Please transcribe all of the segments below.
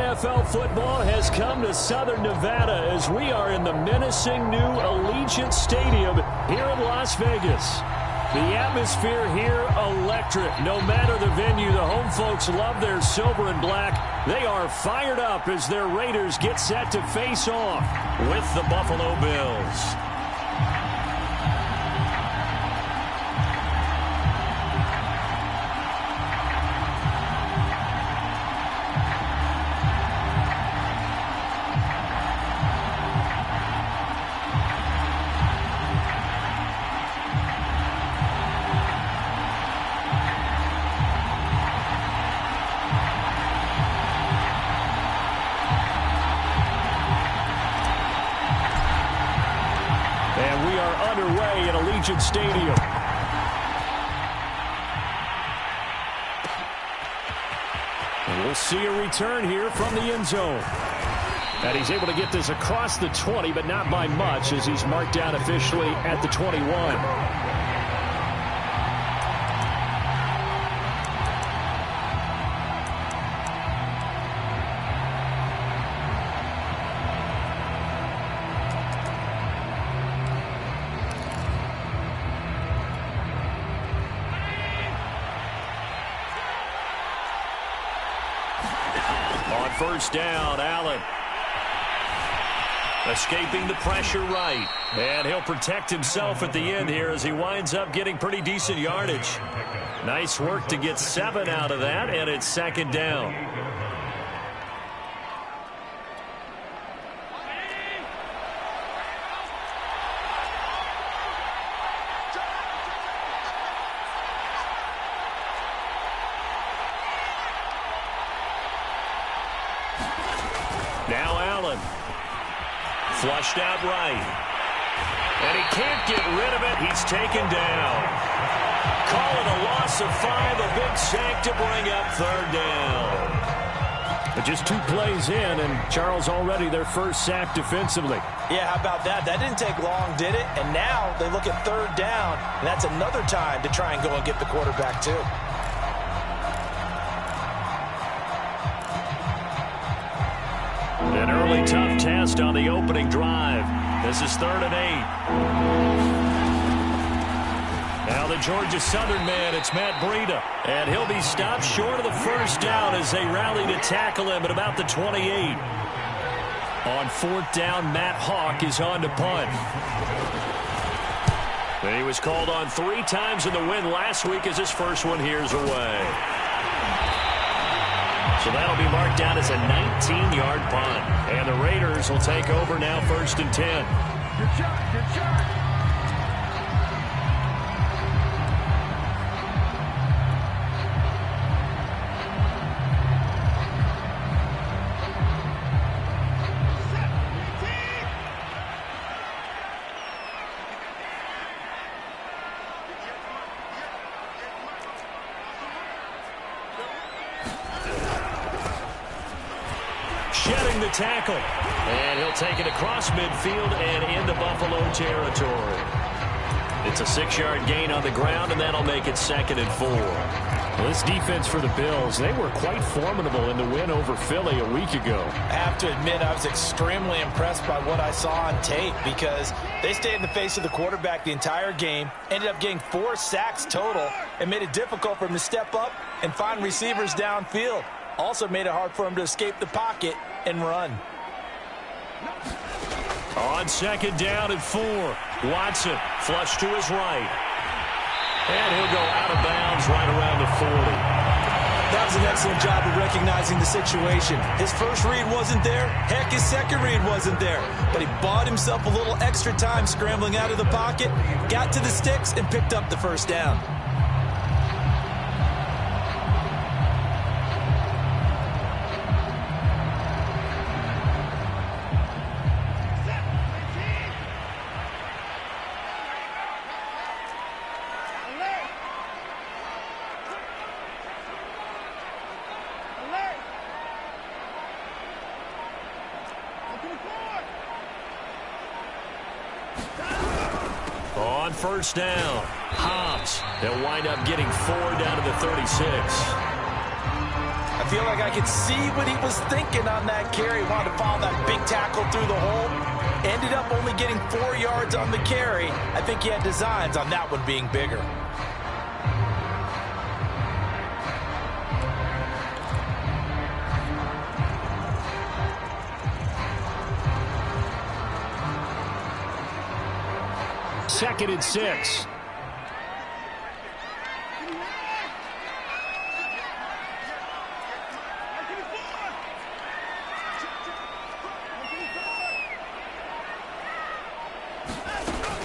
NFL football has come to Southern Nevada as we are in the menacing new Allegiant Stadium here in Las Vegas. The atmosphere here electric. No matter the venue, the home folks love their silver and black. They are fired up as their Raiders get set to face off with the Buffalo Bills. Stadium. And we'll see a return here from the end zone. And he's able to get this across the 20, but not by much as he's marked down officially at the 21. First down, Allen. Escaping the pressure right. And he'll protect himself at the end here as he winds up getting pretty decent yardage. Nice work to get 7 out of that, and it's second down. Now Allen. Flushed out right. And he can't get rid of it. He's taken down. Call it a loss of 5. A big sack to bring up third down. But just 2 plays in, and Charles already their first sack defensively. Yeah, how about that? That didn't take long, did it? And now they look at third down, and that's another time to try and go and get the quarterback too. An early tough test on the opening drive. This is 3rd and 8. Now the Georgia Southern man, it's Matt Breida. And he'll be stopped short of the first down as they rally to tackle him at about the 28. On 4th down, Matt Hawk is on to punt. And he was called on 3 times in the win last week as his first one here's away. So that'll be marked down as a 19-yard punt. And the Raiders will take over now 1st and 10. Good shot, good shot. Shedding the tackle. And he'll take it across midfield and into Buffalo territory. It's a 6-yard gain on the ground, and that'll make it 2nd and 4. Well, this defense for the Bills, they were quite formidable in the win over Philly a week ago. I have to admit, I was extremely impressed by what I saw on tape because they stayed in the face of the quarterback the entire game, ended up getting 4 sacks total, and made it difficult for him to step up and find receivers downfield. Also made it hard for him to escape the pocket and run. On 2nd down and 4, Watson flushed to his right. And he'll go out of bounds right around the 40. That was an excellent job of recognizing the situation. His first read wasn't there. Heck, his second read wasn't there. But he bought himself a little extra time scrambling out of the pocket, got to the sticks, and picked up the first down. On 1st down, Hobbs. They'll wind up getting 4 down to the 36. I I feel like I could see what he was thinking on that carry. He wanted to follow that big tackle through the hole. Ended up only getting 4 yards on the carry. I think he had designs on that one being bigger. Second and 6.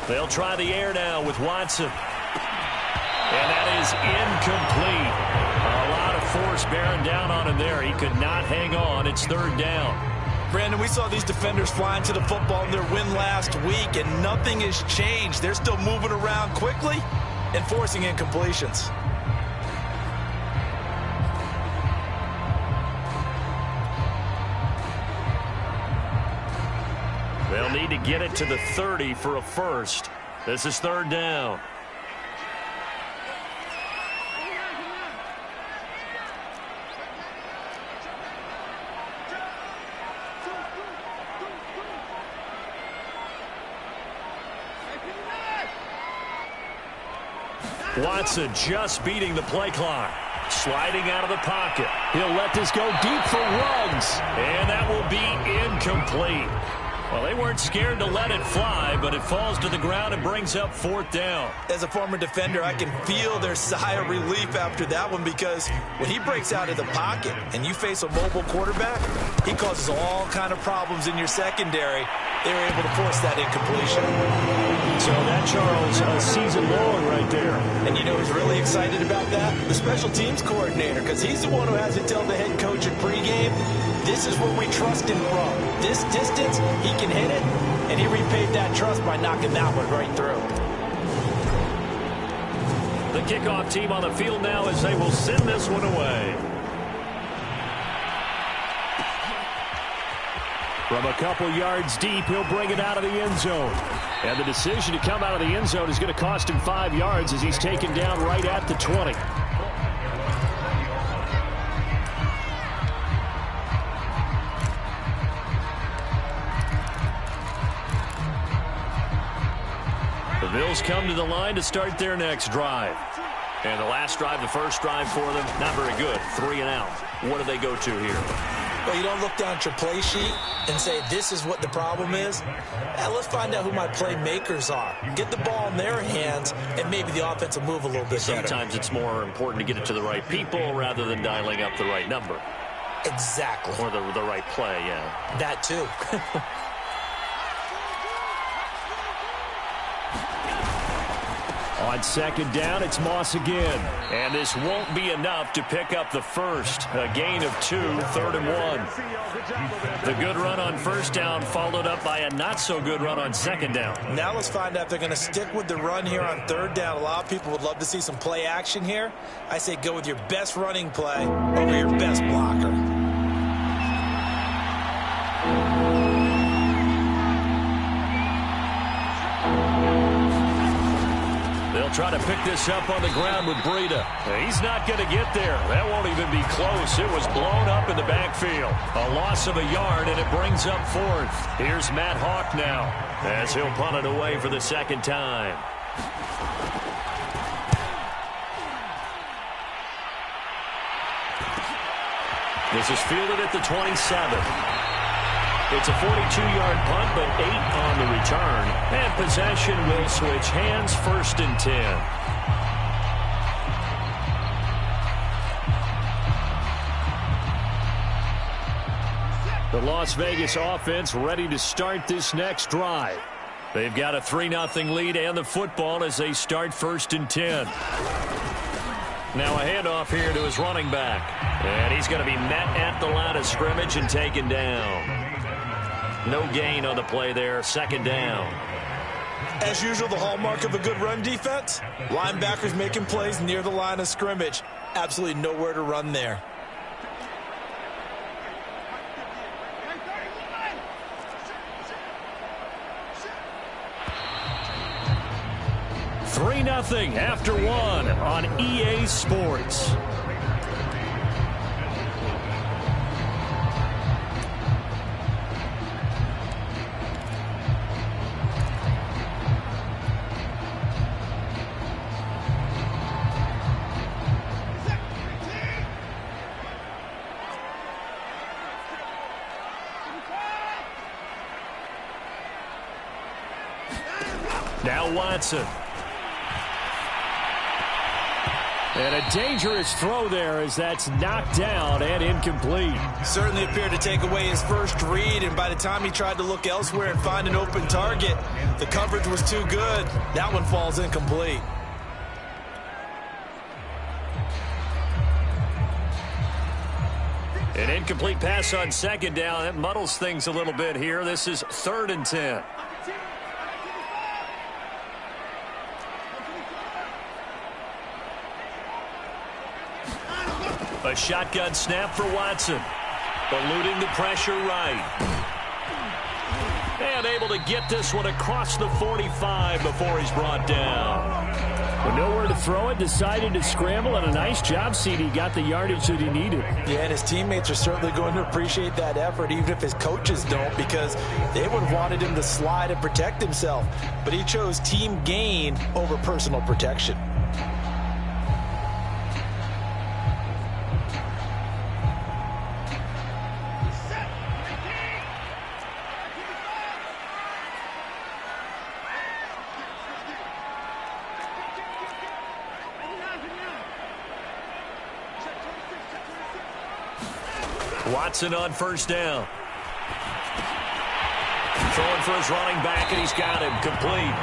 They'll try the air now with Watson. And that is incomplete. A lot of force bearing down on him there. He could not hang on. It's third down. Brandon, we saw these defenders flying to the football in their win last week, and nothing has changed. They're still moving around quickly and forcing incompletions. They'll need to get it to the 30 for a first. This is third down. Watson just beating the play clock. Sliding out of the pocket. He'll let this go deep for Ruggs. And that will be incomplete. Well, they weren't scared to let it fly, but it falls to the ground and brings up fourth down. As a former defender, I can feel their sigh of relief after that one, because when he breaks out of the pocket and you face a mobile quarterback, he causes all kind of problems in your secondary. They were able to force that incompletion. So that, Charles, a season long right there. And you know who's really excited about that? The special teams coordinator, because he's the one who has to tell the head coach at pregame, this is what we trust him from. This distance, he can hit it, and he repaid that trust by knocking that one right through. The kickoff team on the field now as they will send this one away. From a couple yards deep, he'll bring it out of the end zone. And the decision to come out of the end zone is going to cost him 5 yards as he's taken down right at the 20. The Bills come to the line to start their next drive. And the last drive, the first drive for them, not very good. 3 and out. What do they go to here? Well, you don't look down at your play sheet and say, this is what the problem is. Let's find out who my playmakers are. Get the ball in their hands, and maybe the offense will move a little bit better. Sometimes it's more important to get it to the right people rather than dialing up the right number. Exactly. Or the right play, yeah. That too. On second down, it's Moss again. And this won't be enough to pick up the first. A gain of 2, 3rd and 1. The good run on first down followed up by a not-so-good run on second down. Now let's find out if they're going to stick with the run here on third down. A lot of people would love to see some play action here. I say go with your best running play over your best blocker. They'll try to pick this up on the ground with Breida. He's not going to get there. That won't even be close. It was blown up in the backfield. A loss of a yard, and it brings up fourth. Here's Matt Hawk now as he'll punt it away for the second time. This is fielded at the 27. It's a 42-yard punt, but 8 on the return. And possession will switch hands, 1st and 10. The Las Vegas offense ready to start this next drive. They've got a 3-0 lead and the football as they start 1st and 10. Now a handoff here to his running back. And he's going to be met at the line of scrimmage and taken down. No gain on the play there, 2nd down. As usual, the hallmark of a good run defense, linebackers making plays near the line of scrimmage. Absolutely nowhere to run there. Three 3-0 after one on EA Sports. Watson. And a dangerous throw there as that's knocked down and incomplete. Certainly appeared to take away his first read, and by the time he tried to look elsewhere and find an open target, the coverage was too good. That one falls incomplete. An incomplete pass on second down. That muddles things a little bit here. This is 3rd and 10. A shotgun snap for Watson. Eluding the pressure right. And able to get this one across the 45 before he's brought down. With nowhere to throw it, decided to scramble, and a nice job, CD. Got the yardage that he needed. Yeah, and his teammates are certainly going to appreciate that effort, even if his coaches don't, because they would have wanted him to slide and protect himself. But he chose team gain over personal protection. Watson on first down. Throwing for his running back, and he's got him complete.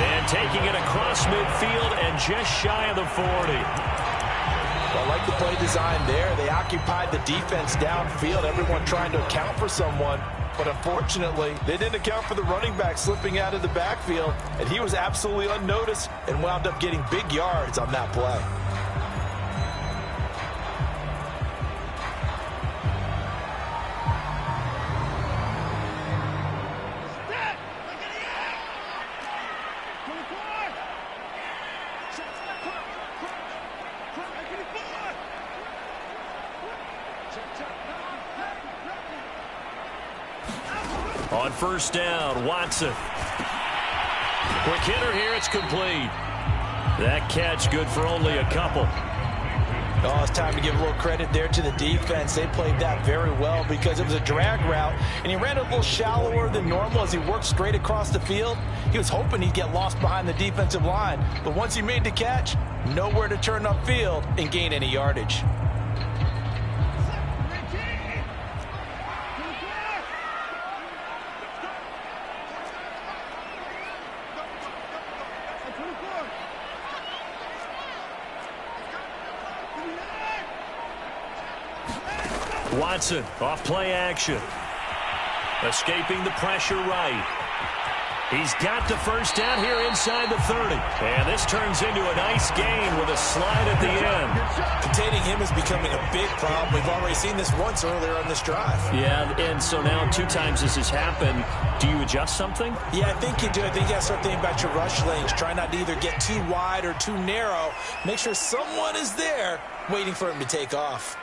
And taking it across midfield and just shy of the 40. I like the play design there. They occupied the defense downfield, everyone trying to account for someone. But unfortunately, they didn't account for the running back slipping out of the backfield, and he was absolutely unnoticed and wound up getting big yards on that play. On first down, Watson. Quick hitter here, it's complete. That catch good for only a couple. Oh, it's time to give a little credit there to the defense. They played that very well because it was a drag route, and he ran a little shallower than normal as he worked straight across the field. He was hoping he'd get lost behind the defensive line, but once he made the catch, nowhere to turn upfield and gain any yardage. Watson off play action. Escaping the pressure right. He's got the first down here inside the 30. And this turns into a nice gain with a slide at the end. Containing him is becoming a big problem. We've already seen this once earlier on this drive. Yeah, and so now 2 times this has happened. Do you adjust something? Yeah, I think you do. I think you got to start thinking about your rush lanes. Try not to either get too wide or too narrow. Make sure someone is there waiting for him to take off.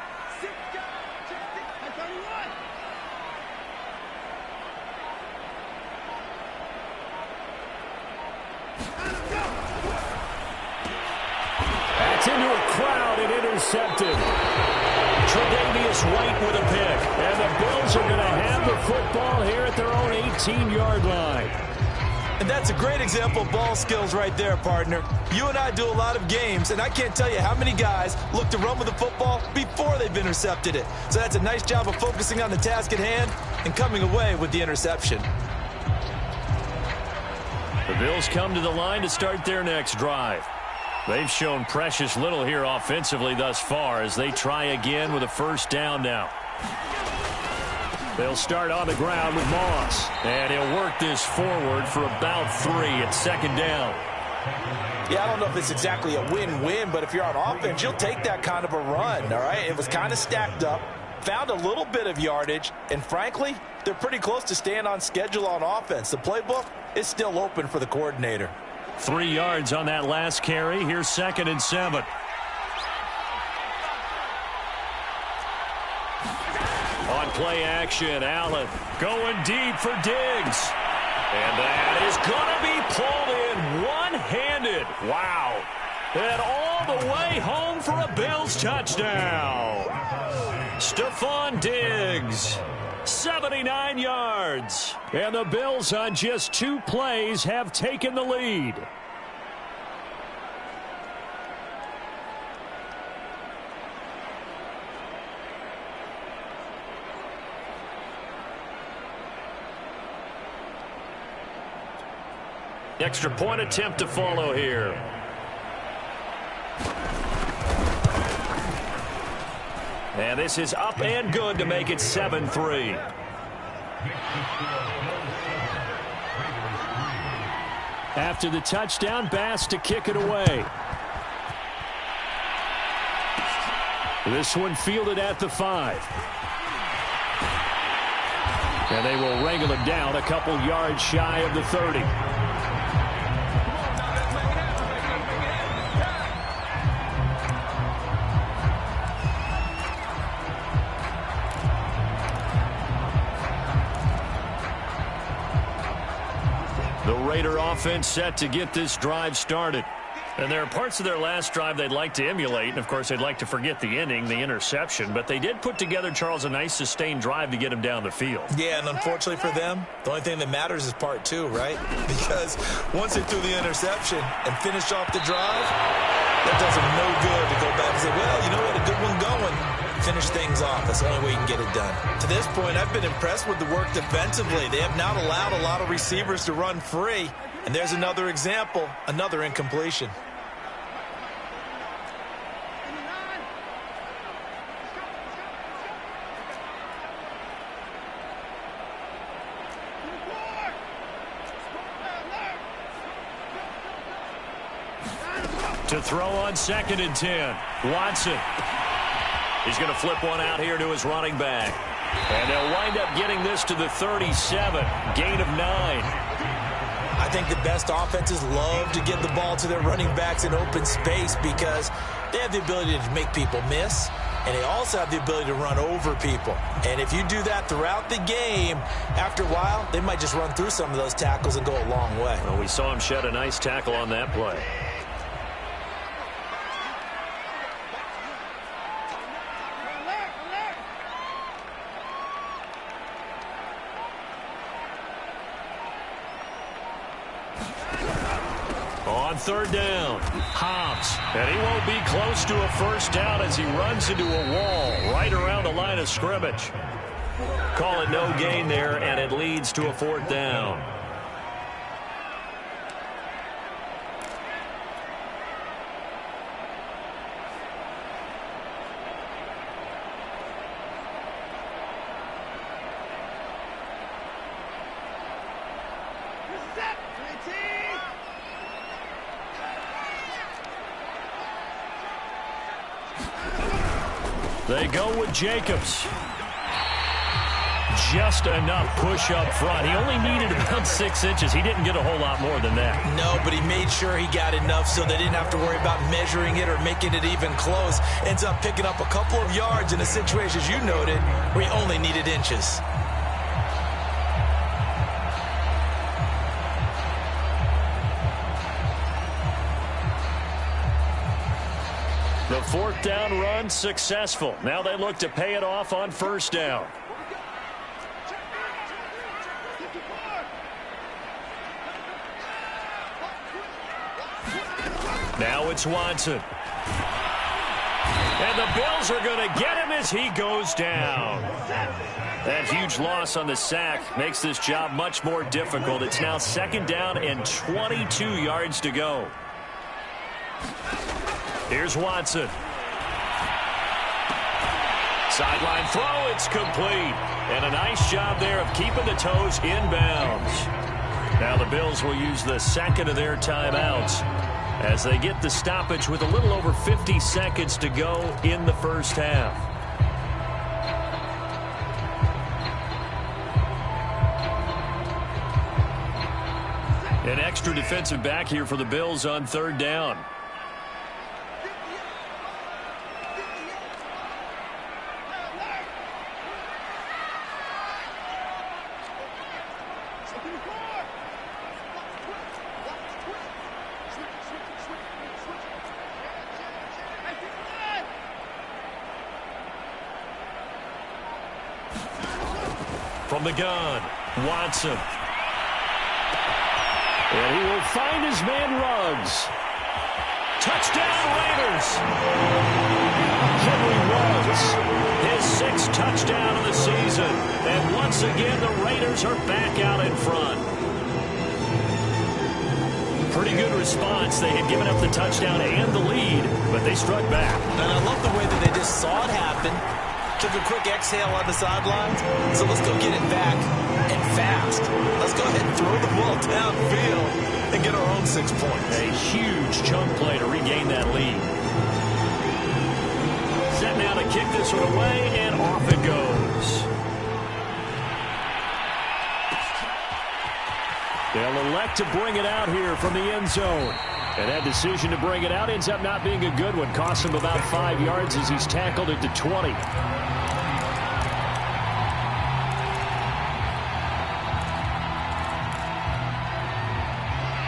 Into a crowd and intercepted. Tre'Davious White with a pick. And the Bills are going to have the football here at their own 18-yard line. And that's a great example of ball skills right there, partner. You and I do a lot of games, and I can't tell you how many guys look to run with the football before they've intercepted it. So that's a nice job of focusing on the task at hand and coming away with the interception. The Bills come to the line to start their next drive. They've shown precious little here offensively thus far as they try again with a first down now. They'll start on the ground with Moss. And he'll work this forward for about 3 at second down. Yeah, I don't know if it's exactly a win-win, but if you're on offense, you'll take that kind of a run, all right? It was kind of stacked up, found a little bit of yardage, and frankly, they're pretty close to staying on schedule on offense. The playbook is still open for the coordinator. 3 yards on that last carry. Here's 2nd and 7. On play action, Allen going deep for Diggs. And that is going to be pulled in one-handed. Wow. And all the way home for a Bills touchdown. Stephon Diggs 79 yards. And the Bills on just 2 plays have taken the lead. Extra point attempt to follow here. And this is up and good to make it 7-3. After the touchdown, Bass to kick it away. This one fielded at the 5. And they will wrangle it down a couple yards shy of the 30. The Raider offense set to get this drive started. And there are parts of their last drive they'd like to emulate. And, of course, they'd like to forget the inning, the interception. But they did put together, Charles, a nice sustained drive to get him down the field. Yeah, and unfortunately for them, the only thing that matters is part 2, right? Because once they threw the interception and finished off the drive, that does them no good to go back and say, well, you know what, a good one going. Finish things off. That's the only way you can get it done. To this point, I've been impressed with the work defensively. They have not allowed a lot of receivers to run free. And there's another example, another incompletion. To throw on 2nd and 10. Watson. He's going to flip one out here to his running back. And they'll wind up getting this to the 37. Gain of 9. I think the best offenses love to get the ball to their running backs in open space because they have the ability to make people miss, and they also have the ability to run over people. And if you do that throughout the game, after a while, they might just run through some of those tackles and go a long way. Well, we saw him shed a nice tackle on that play. On 3rd down, Hobbs. And he won't be close to a first down as he runs into a wall right around the line of scrimmage. Call it no gain there, and it leads to a 4th down. They go with Jacobs. Just enough push up front. He only needed about 6 inches. He didn't get a whole lot more than that. No, but he made sure he got enough so they didn't have to worry about measuring it or making it even close. Ends up picking up a couple of yards in a situation, as you noted, where he only needed inches. The 4th down run successful. Now they look to pay it off on 1st down. Now it's Watson. And the Bills are going to get him as he goes down. That huge loss on the sack makes this job much more difficult. It's now 2nd down and 22 yards to go. Here's Watson. Sideline throw, it's complete. And a nice job there of keeping the toes inbounds. Now the Bills will use the 2nd of their timeouts as they get the stoppage with a little over 50 seconds to go in the 1st half. An extra defensive back here for the Bills on 3rd down. From the gun, Watson. And he will find his man Ruggs. Touchdown, Raiders! Henry Ruggs, his 6th touchdown of the season. And once again, the Raiders are back out in front. Pretty good response. They had given up the touchdown and the lead, but they struck back. And I love the way that they just saw it happen. Took a quick exhale on the sidelines. So let's go get it back and fast. Let's go ahead and throw the ball downfield and get our own 6 points. A huge chunk play to regain that lead. Set now to kick this one away, and off it goes. They'll elect to bring it out here from the end zone. And that decision to bring it out ends up not being a good one. Costs him about 5 yards as he's tackled it to 20.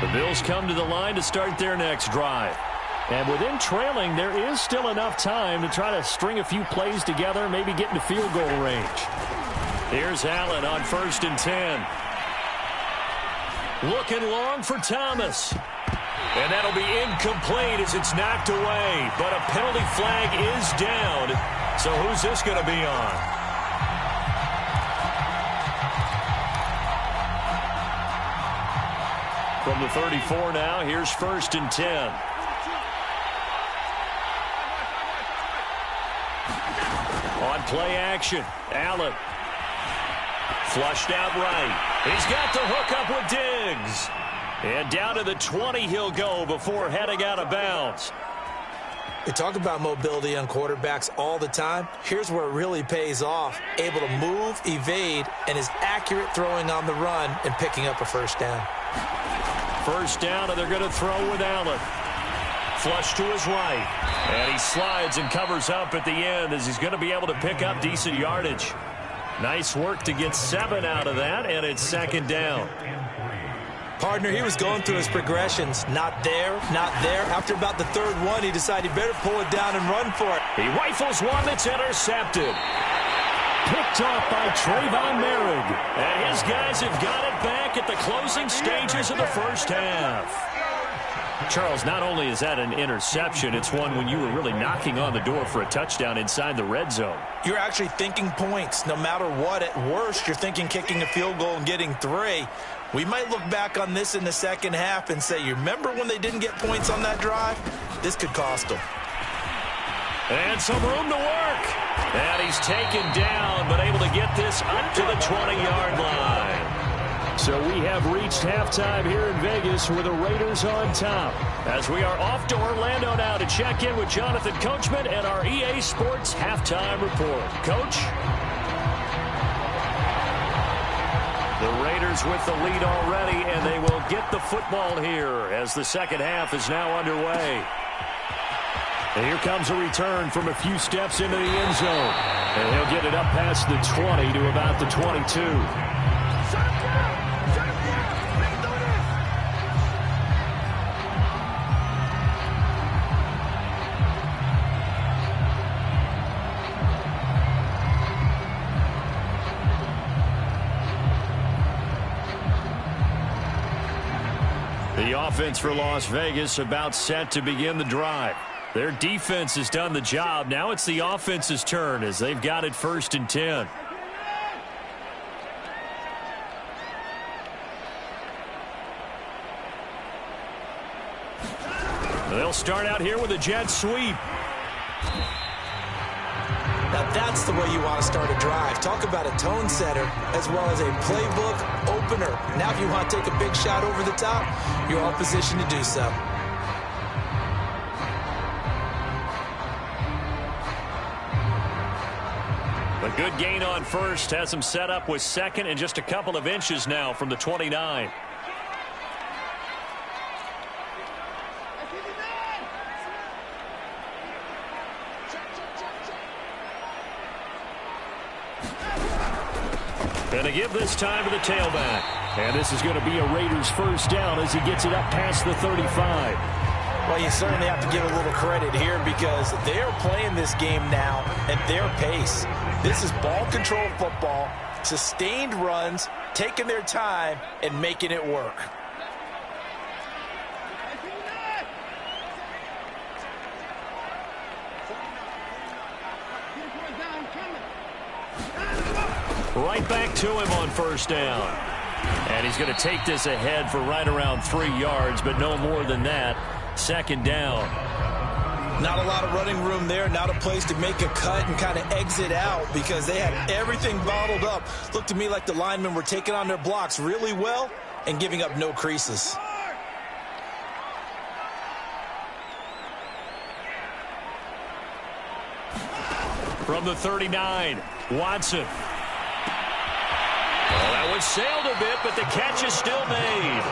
The Bills come to the line to start their next drive. And within trailing, there is still enough time to try to string a few plays together, maybe get into field goal range. Here's Allen on 1st and 10. Looking long for Thomas. And that'll be incomplete as it's knocked away. But a penalty flag is down. So who's this going to be on? From the 34 now, here's 1st and 10. On play action, Allen. Flushed out right. He's got the hook up with Diggs. And down to the 20 he'll go before heading out of bounds. We talk about mobility on quarterbacks all the time. Here's where it really pays off. Able to move, evade, and is accurate throwing on the run and picking up a 1st down. 1st down, and they're going to throw with Allen. Flush to his right. And he slides and covers up at the end as he's going to be able to pick up decent yardage. Nice work to get 7 out of that, and it's 2nd down. Partner, he was going through his progressions. Not there, not there. After about the 3rd one, he decided he better pull it down and run for it. He rifles one that's intercepted. Picked off by Trayvon Merrick. And his guys have got it back at the closing stages of the 1st half. Charles, not only is that an interception, it's one when you were really knocking on the door for a touchdown inside the red zone. You're actually thinking points. No matter what, at worst, you're thinking kicking a field goal and getting 3. We might look back on this in the 2nd half and say, you remember when they didn't get points on that drive? This could cost them. And some room to work. And he's taken down, but able to get this up to the 20-yard line. So we have reached halftime here in Vegas with the Raiders on top. As we are off to Orlando now to check in with Jonathan Coachman and our EA Sports Halftime Report. Coach? The Raiders with the lead already, and they will get the football here as the 2nd half is now underway. And here comes a return from a few steps into the end zone. And he'll get it up past the 20 to about the 22. The offense for Las Vegas about set to begin the drive. Their defense has done the job. Now it's the offense's turn as they've got it 1st and 10. They'll start out here with a jet sweep. Now that's the way you want to start a drive. Talk about a tone setter as well as a playbook opener. Now if you want to take a big shot over the top, you're all positioned to do so. A good gain on 1st has him set up with 2nd and just a couple of inches now from the 29. And to give this time to the tailback. And this is going to be a Raiders 1st down as he gets it up past the 35. Well, you certainly have to give a little credit here because they're playing this game now at their pace. This is ball control football. sustained runs, taking their time, and making it work. Right back to him on first down. And he's going to take this ahead for right around 3 yards, but no more than that. Second down. Not a lot of running room there, not a place to make a cut and kind of exit out because they had everything bottled up. Looked to me like the linemen were taking on their blocks really well and giving up no creases. From the 39, Watson. Well, that one sailed a bit, but the catch is still made.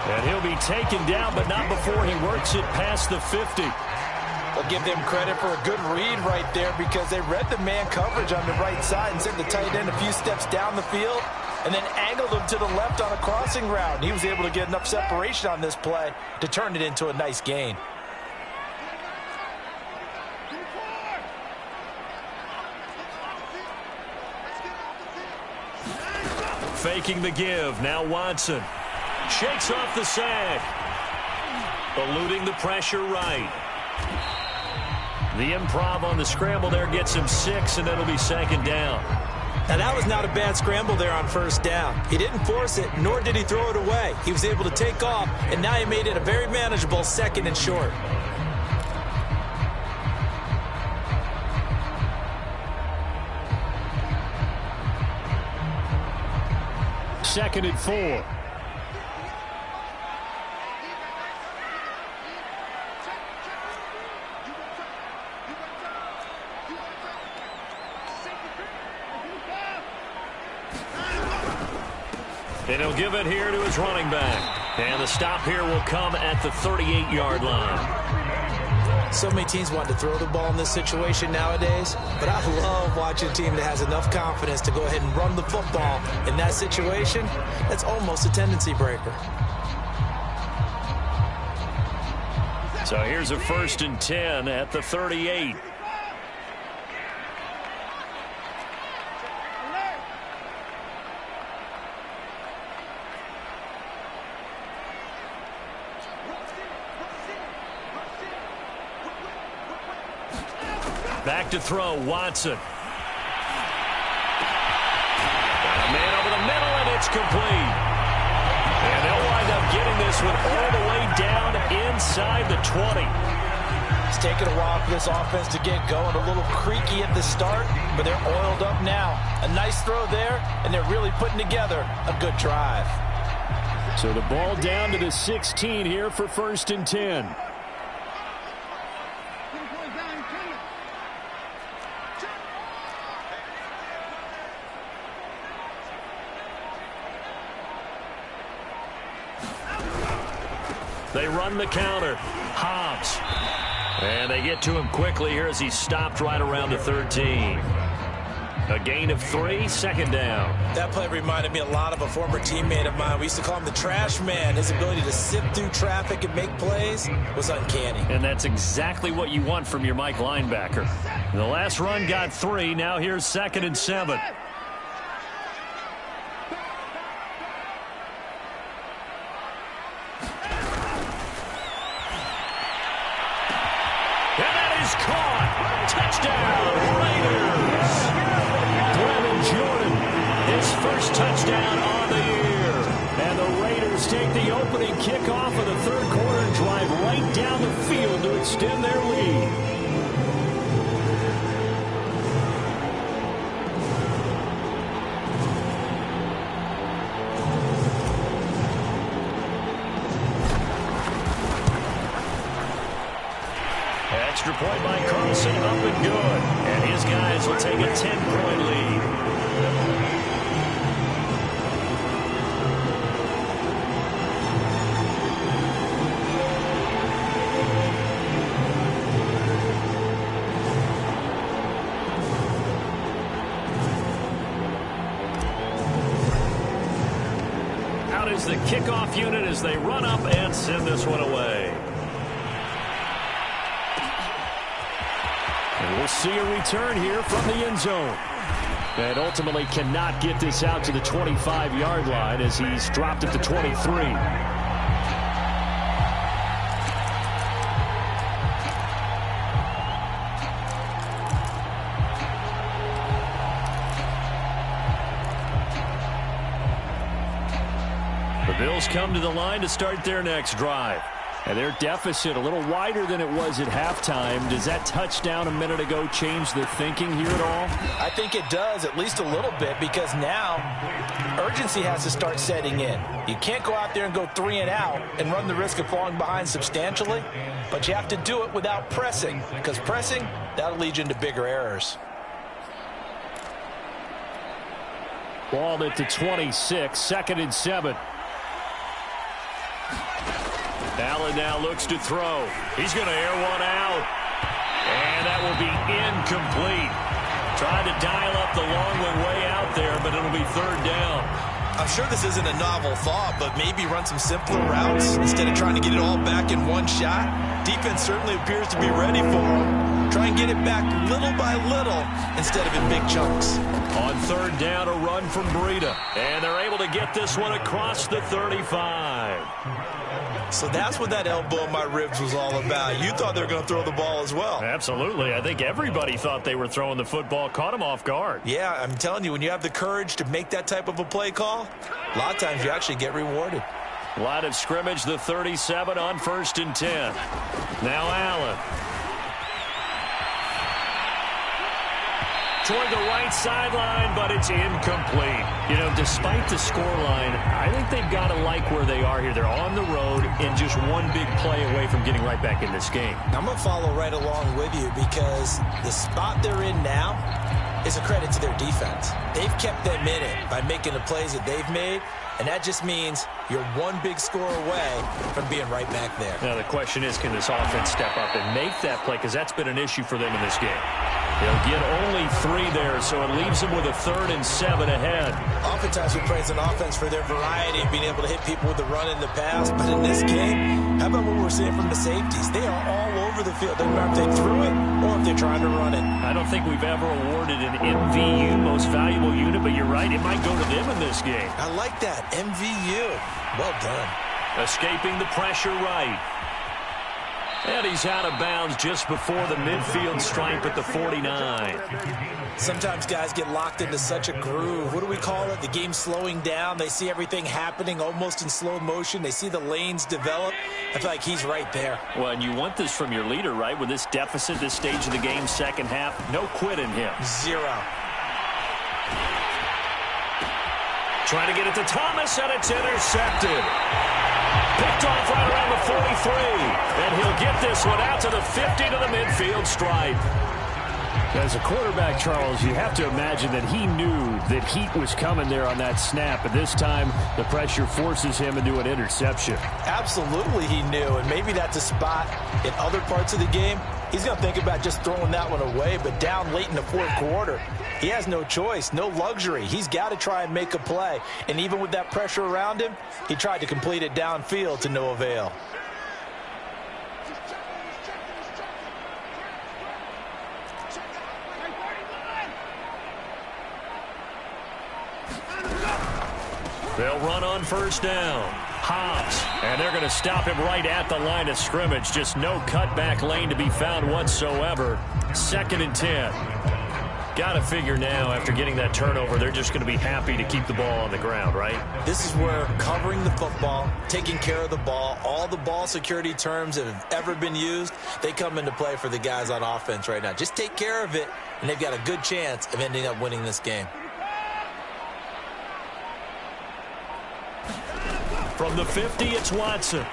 And he'll be taken down, but not before he works it past the 50. I'll give them credit for a good read right there because they read the man coverage on the right side and sent the tight end a few steps down the field and then angled him to the left on a crossing route. And he was able to get enough separation on this play to turn it into a nice gain. Faking the give. Now Watson. Shakes off the sack. Eluding the pressure right. The improv on the scramble there gets him 6, and it'll be second down. Now, that was not a bad scramble there on first down. He didn't force it, nor did he throw it away. He was able to take off, and now he made it a very manageable second and short. Second and 4. And he'll give it here to his running back. And the stop here will come at the 38-yard line. So many teams want to throw the ball in this situation nowadays, but I love watching a team that has enough confidence to go ahead and run the football. In that situation, that's almost a tendency breaker. So here's a first and 10 at the 38. Back to throw, Watson. Got a man over the middle, and it's complete. And they'll wind up getting this one all the way down inside the 20. It's taken a while for this offense to get going. A little creaky at the start, but they're oiled up now. A nice throw there, and they're really putting together a good drive. So the ball down to the 16 here for first and 10. They run the counter. Hobbs. And they get to him quickly here as he's stopped right around the 13. A gain of 3, second down. That play reminded me a lot of a former teammate of mine. We used to call him the trash man. His ability to sift through traffic and make plays was uncanny. And that's exactly what you want from your Mike linebacker. The last run got 3. Now here's second and 7. Caught. Touchdown, Raiders. Brandon Jordan, his first touchdown on the year. And the Raiders take the opening kickoff of the third quarter and drive right down the field to extend their lead. Extra point by Carlson, up and good. And his guys will take a 10-point lead. Out is the kickoff unit as they run up and send this one away. We'll see a return here from the end zone. And ultimately cannot get this out to the 25-yard line as he's dropped at the 23. The Bills come to the line to start their next drive. And their deficit a little wider than it was at halftime. Does that touchdown a minute ago change the thinking here at all? I think it does, at least a little bit, because now urgency has to start setting in. You can't go out there and go 3 and out and run the risk of falling behind substantially, but you have to do it without pressing, because pressing, that'll lead you into bigger errors. Ball at the 26, 2nd and 7. Allen now looks to throw. He's going to air one out. And that will be incomplete. Trying to dial up the long one way out there, but it'll be 3rd down. I'm sure this isn't a novel thought, but maybe run some simpler routes instead of trying to get it all back in one shot. Defense certainly appears to be ready for him. Try and get it back little by little instead of in big chunks. On 3rd down, a run from Breida. And they're able to get this one across the 35. So that's what that elbow in my ribs was all about. You thought they were going to throw the ball as well. Absolutely. I think everybody thought they were throwing the football. Caught him off guard. Yeah, I'm telling you, when you have the courage to make that type of a play call, a lot of times you actually get rewarded. Line of scrimmage, the 37 on 1st and 10. Now Allen. Toward the right sideline, but it's incomplete. You know, despite the scoreline, I think they've got to like where they are here. They're on the road and just one big play away from getting right back in this game. I'm going to follow right along with you because the spot they're in now is a credit to their defense. They've kept them in it by making the plays that they've made, and that just means you're one big score away from being right back there. Now, the question is, can this offense step up and make that play? Because that's been an issue for them in this game. They'll get only 3 there, so it leaves them with a 3rd and 7 ahead. Oftentimes we praise an offense for their variety of being able to hit people with the run in the pass, but in this game, how about what we're seeing from the safeties? They are all over the field. Doesn't matter if they threw it or if they're trying to run it. I don't think we've ever awarded an MVU, most valuable unit, but you're right, it might go to them in this game. I like that, MVU. Well done. Escaping the pressure right. And he's out of bounds just before the midfield stripe at the 49. Sometimes guys get locked into such a groove. What do we call it? The game slowing down. They see everything happening almost in slow motion. They see the lanes develop. I feel like he's right there. Well, and you want this from your leader, right? With this deficit, this stage of the game, second half, no quit in him. 0. Trying to get it to Thomas, and it's intercepted. Picked off right around the 43. And he'll get this one out to the 50 to the midfield stripe. As a quarterback, Charles, you have to imagine that he knew that heat was coming there on that snap. But this time, the pressure forces him into an interception. Absolutely he knew. And maybe that's a spot in other parts of the game. He's going to think about just throwing that one away. But down late in the 4th quarter, he has no choice, no luxury. He's got to try and make a play. And even with that pressure around him, he tried to complete it downfield to no avail. They'll run on 1st down. Hobbs, and they're going to stop him right at the line of scrimmage. Just no cutback lane to be found whatsoever. 2nd and 10. Got to figure now, after getting that turnover, they're just going to be happy to keep the ball on the ground, right? This is where covering the football, taking care of the ball, all the ball security terms that have ever been used, they come into play for the guys on offense right now. Just take care of it, and they've got a good chance of ending up winning this game. From the 50, it's Watson.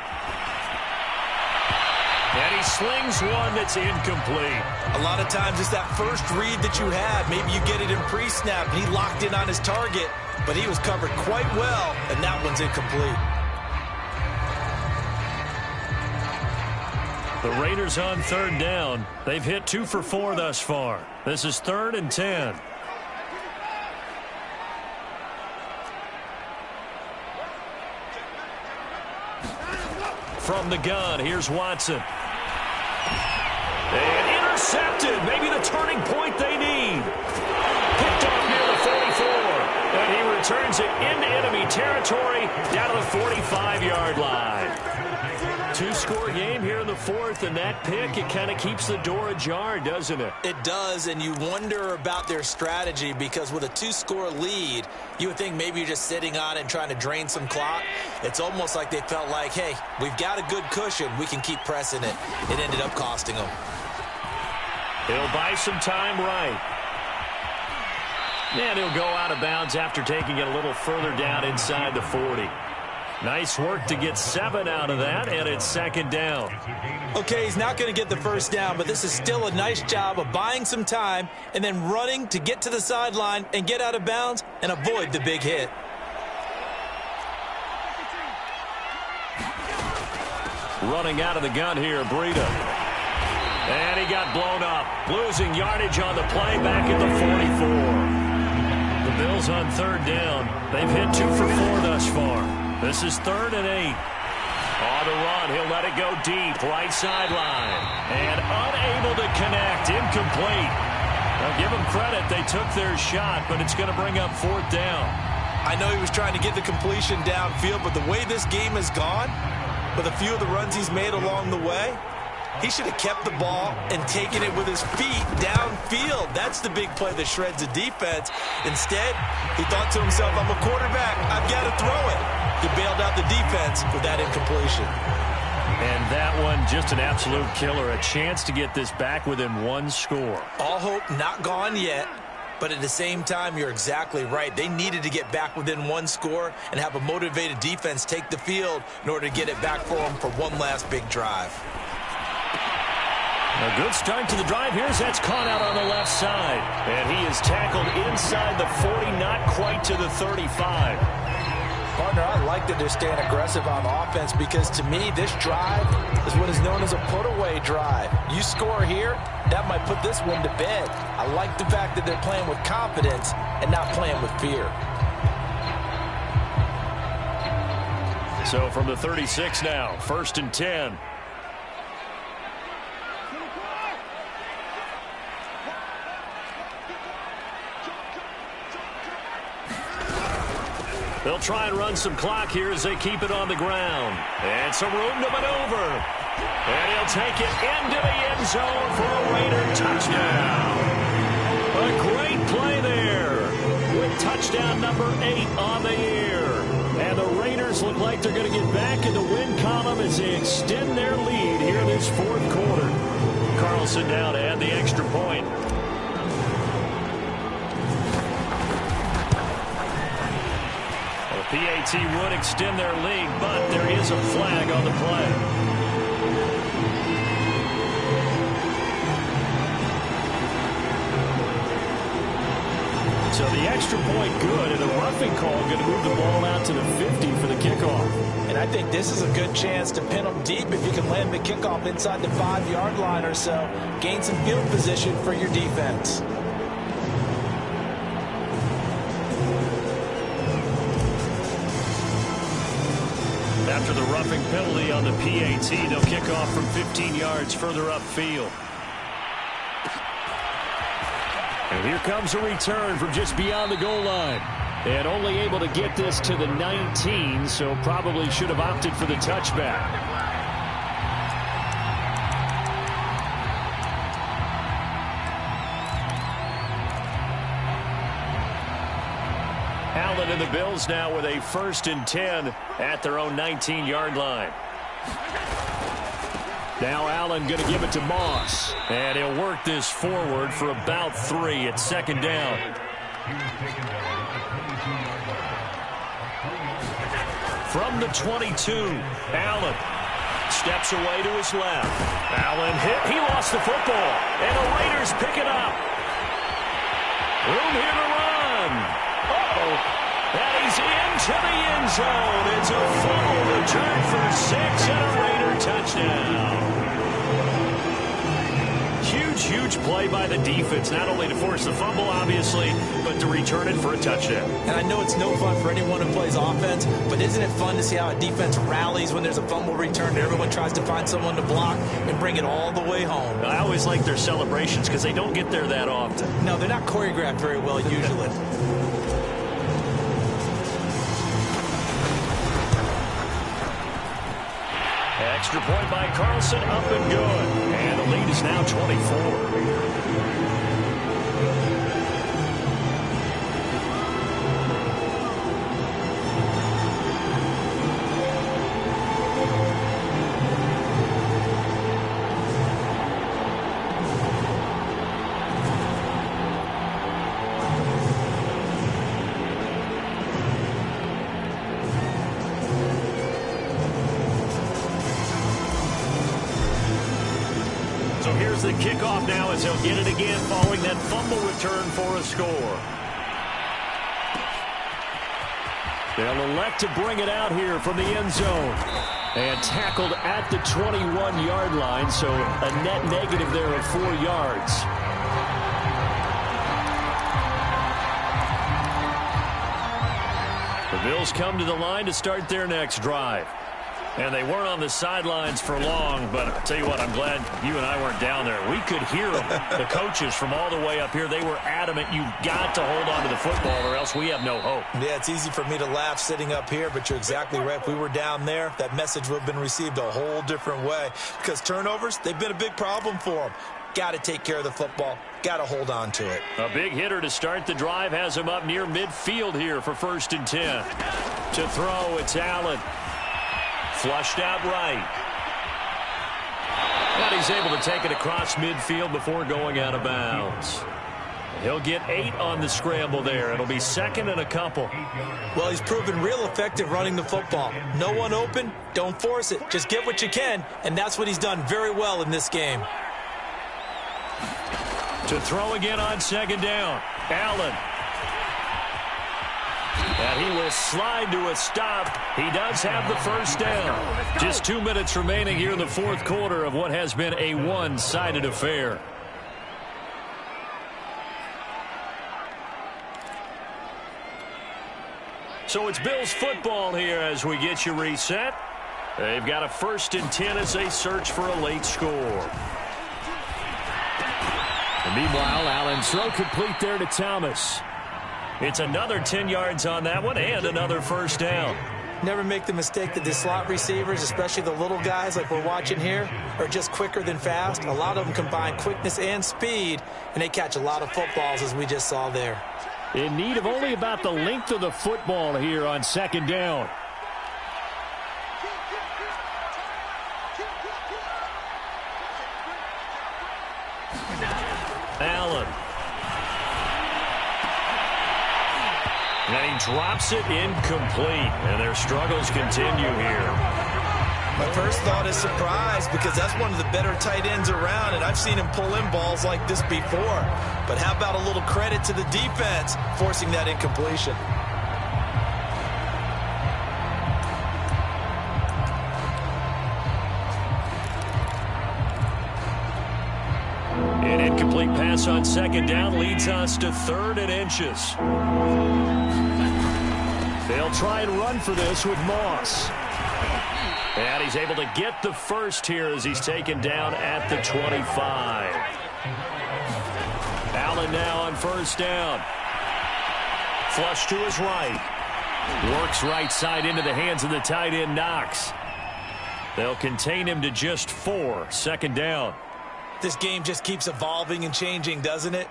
And he slings one that's incomplete. A lot of times it's that first read that you had. Maybe you get it in pre-snap, and he locked in on his target, but he was covered quite well, and that one's incomplete. The Raiders on 3rd down. They've hit 2 for 4 thus far. This is 3rd and 10. From the gun, here's Watson. And intercepted. Maybe the turning point they need. Picked off near the 45-yard line. Two-score game here in the fourth, and that pick, it kind of keeps the door ajar, doesn't it? It does, and you wonder about their strategy because with a two-score lead, you would think maybe you're just sitting on it and trying to drain some clock. It's almost like they felt like, hey, we've got a good cushion. We can keep pressing it. It ended up costing them. He'll buy some time right. And he'll go out of bounds after taking it a little further down inside the 40. Nice work to get 7 out of that, and it's second down. Okay, he's not going to get the first down, but this is still a nice job of buying some time and then running to get to the sideline and get out of bounds and avoid the big hit. Running out of the gun here, Breida. And he got blown up. Losing yardage on the play back at the 44. The Bills on third down. They've hit 2 for 4 thus far. This is 3rd and 8. On the run, he'll let it go deep, right sideline. And unable to connect, incomplete. Now give them credit, they took their shot, but it's going to bring up 4th down. I know he was trying to get the completion downfield, but the way this game has gone, with a few of the runs he's made along the way, he should have kept the ball and taken it with his feet downfield. That's the big play that shreds the defense. Instead, he thought to himself, I'm a quarterback, I've got to throw it. He bailed out the defense with that incompletion. And that one, just an absolute killer. A chance to get this back within 1 score. All hope not gone yet, but at the same time, you're exactly right. They needed to get back within 1 score and have a motivated defense take the field in order to get it back for them for one last big drive. A good start to the drive here as that's caught out on the left side. And he is tackled inside the 40, not quite to the 35. Partner, I like that they're staying aggressive on offense because to me, this drive is what is known as a put-away drive. You score here, that might put this one to bed. I like the fact that they're playing with confidence and not playing with fear. So from the 36 now, 1st and 10. They'll try and run some clock here as they keep it on the ground. And some room to maneuver. And he'll take it into the end zone for a Raider touchdown. A great play there with touchdown number 8 on the year. And the Raiders look like they're going to get back in the win column as they extend their lead here in this 4th quarter. Carlson down to add the extra point. PAT would extend their lead, but there is a flag on the play. So the extra point good, and a roughing call going to move the ball out to the 50 for the kickoff. And I think this is a good chance to pin them deep if you can land the kickoff inside the 5-yard line or so. Gain some field position for your defense. After the roughing penalty on the PAT, they'll kick off from 15 yards further upfield. And here comes a return from just beyond the goal line. And only able to get this to the 19, so probably should have opted for the touchback. Allen and the Bills now with a 1st and 10 at their own 19-yard line. Now Allen going to give it to Moss. And he'll work this forward for about 3 at 2nd down. From the 22, Allen steps away to his left. Allen hit. He lost the football. And the Raiders pick it up. Room here to run. And he's into the end zone. It's a fumble return for 6 and a Raider touchdown. Huge play by the defense, not only to force the fumble, obviously, but to return it for a touchdown. And I know it's no fun for anyone who plays offense, but isn't it fun to see how a defense rallies when there's a fumble return and everyone tries to find someone to block and bring it all the way home? I always like their celebrations because they don't get there that often. No, they're not choreographed very well usually. Extra point by Carlson, up and good. And the lead is now 24. So here's the kickoff now as he'll get it again following that fumble return for a score. They'll elect to bring it out here from the end zone. And tackled at the 21-yard line, so a net negative there of 4 yards. The Bills come to the line to start their next drive. And they weren't on the sidelines for long, but I'll tell you what, I'm glad you and I weren't down there. We could hear them, the coaches from all the way up here. They were adamant, you've got to hold on to the football or else we have no hope. Yeah, it's easy for me to laugh sitting up here, but you're exactly right. If we were down there, that message would have been received a whole different way. Because turnovers, they've been a big problem for them. Got to take care of the football. Got to hold on to it. A big hitter to start the drive has him up near midfield here for 1st and 10. To throw, it's Allen. Flushed out right. And he's able to take it across midfield before going out of bounds. He'll get 8 on the scramble there. It'll be 2nd and a couple. Well, he's proven real effective running the football. No one open, don't force it. Just get what you can, and that's what he's done very well in this game. To throw again on 2nd down. Allen. And he will slide to a stop. He does have the 1st down. Just 2 minutes remaining here in the 4th quarter of what has been a one-sided affair. So it's Bills football here as we get you reset. They've got a 1st and 10 as they search for a late score. And meanwhile, Allen's throw complete there to Thomas. It's another 10 yards on that one and another 1st down. Never make the mistake that the slot receivers, especially the little guys like we're watching here, are just quicker than fast. A lot of them combine quickness and speed, and they catch a lot of footballs, as we just saw there. In need of only about the length of the football here on 2nd down. Allen. And he drops it incomplete. And their struggles continue here. My first thought is surprise because that's one of the better tight ends around, and I've seen him pull in balls like this before. But how about a little credit to the defense forcing that incompletion? An incomplete pass on 2nd down leads us to 3rd and inches. They'll try and run for this with Moss. And he's able to get the 1st here as he's taken down at the 25. Allen now on 1st down. Flush to his right. Works right side into the hands of the tight end Knox. They'll contain him to just 4. 2nd down. This game just keeps evolving and changing, doesn't it?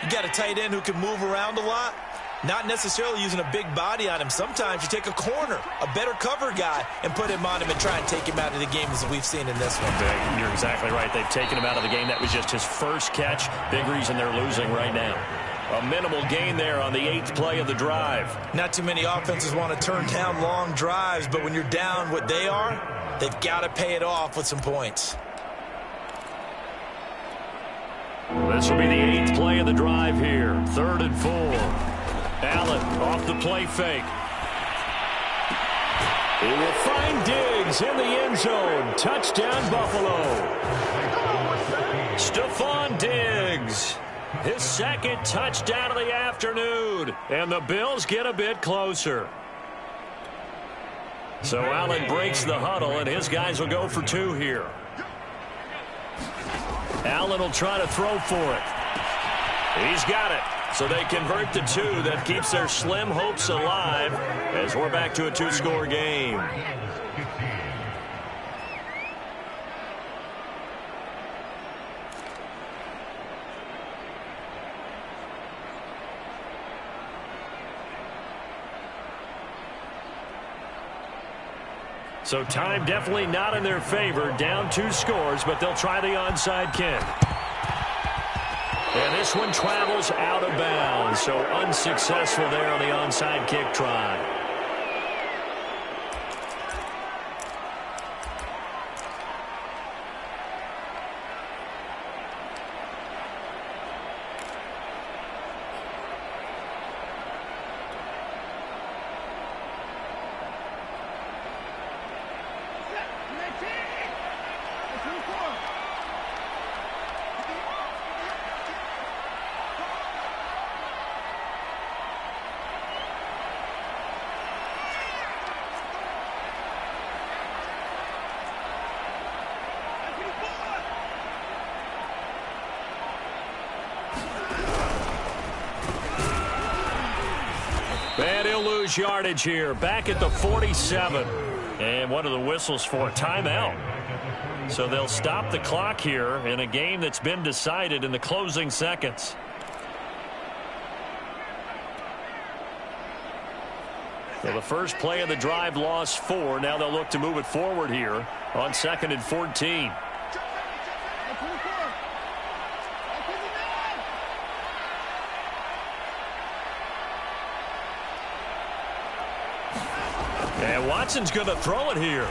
You got a tight end who can move around a lot. Not necessarily using a big body on him. Sometimes you take a corner, a better cover guy, and put him on him and try and take him out of the game as we've seen in this one. You're exactly right. They've taken him out of the game. That was just his 1st catch. Big reason they're losing right now. A minimal gain there on the 8th play of the drive. Not too many offenses want to turn down long drives, but when you're down what they are, they've got to pay it off with some points. This will be the 8th play of the drive here. 3rd and 4. Allen off the play fake. He will find Diggs in the end zone. Touchdown, Buffalo. Stephon Diggs. His 2nd touchdown of the afternoon. And the Bills get a bit closer. So Allen breaks the huddle, and his guys will go for 2 here. Allen will try to throw for it. He's got it. So they convert the 2. That keeps their slim hopes alive as we're back to a 2-score game. So time definitely not in their favor. Down 2 scores, but they'll try the onside kick. And this one travels out of bounds, so unsuccessful there on the onside kick try. And he'll lose yardage here, back at the 47. And what are the whistles for? Timeout. So they'll stop the clock here in a game that's been decided in the closing seconds. So the first play of the drive lost 4. Now they'll look to move it forward here on 2nd and 14. And Watson's going to throw it here.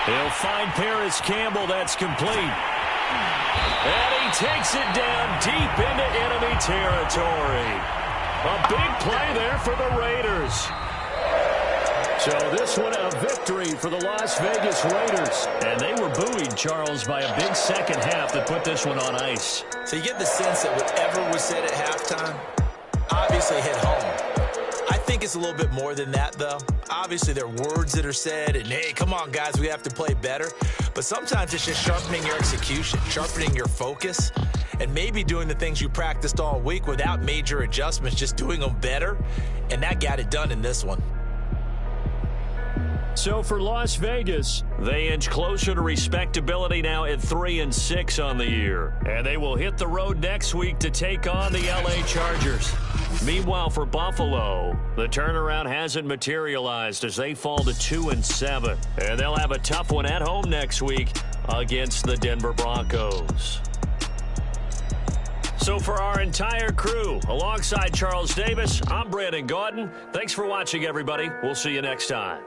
He'll find Paris Campbell. That's complete. And he takes it down deep into enemy territory. A big play there for the Raiders. So this one a victory for the Las Vegas Raiders. And they were buoyed, Charles, by a big second half that put this one on ice. So you get the sense that whatever was said at halftime obviously hit home. I think it's a little bit more than that, though. Obviously, there are words that are said, and, hey, come on, guys, we have to play better. But sometimes it's just sharpening your execution, sharpening your focus, and maybe doing the things you practiced all week without major adjustments, just doing them better. And that got it done in this one. So for Las Vegas, they inch closer to respectability now at 3-6 on the year. And they will hit the road next week to take on the LA Chargers. Meanwhile, for Buffalo, the turnaround hasn't materialized as they fall to 2-7. And they'll have a tough one at home next week against the Denver Broncos. So for our entire crew, alongside Charles Davis, I'm Brandon Gaudin. Thanks for watching, everybody. We'll see you next time.